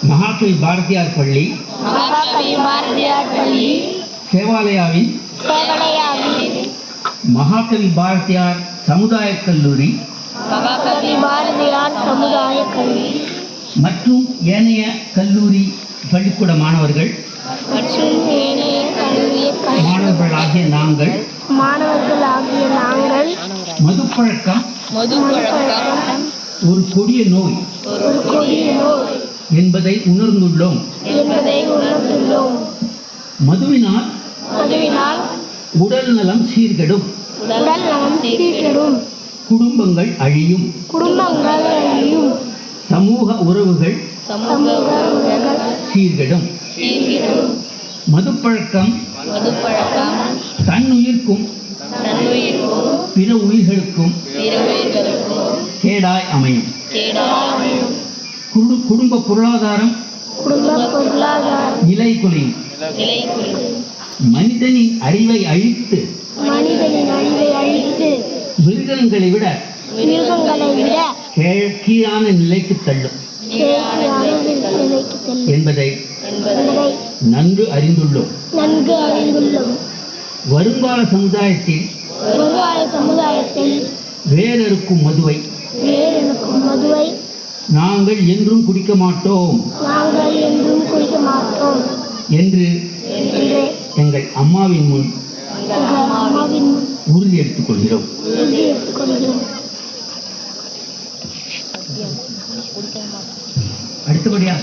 மகாகவி பாரதியார் பள்ளி சேவாலயாவின் மகாகவி பாரதியார் சமுதாய கல்லூரி மற்றும் ஏனைய கல்லூரி பள்ளிக்கூட மாணவர்கள் மாணவர்களாகிய நாங்கள் மதுப்பழக்கம் ஒரு கொடிய நோய் என்பதை உணர்ந்துள்ளோம். மதுவினால் உடல் நலம் சீர்கெடும், குடும்பங்கள் அழியும், சமூக உறவுகள் சீர்கெடும். மதுப்பழக்கம் தன்னுயிர்க்கும் பிற உயிர்களுக்கும் கேடாய் அமையும். குடும்ப பொருளாதாரம் நிலை குலையும். மனிதனின் அறிவை அழித்து மிருகங்களை விட கீழான நிலைக்கு தள்ளும் என்பதை நன்கு அறிந்துள்ளோம். வருங்கால சமுதாயத்தில் வேறறுக்கும் மதுவை நாங்கள் என்றும் குடிக்க மாட்டோம் என்று எங்கள் அம்மாவின் முன் உறுதி எடுத்துக் கொள்கிறோம். அடுத்தபடியாக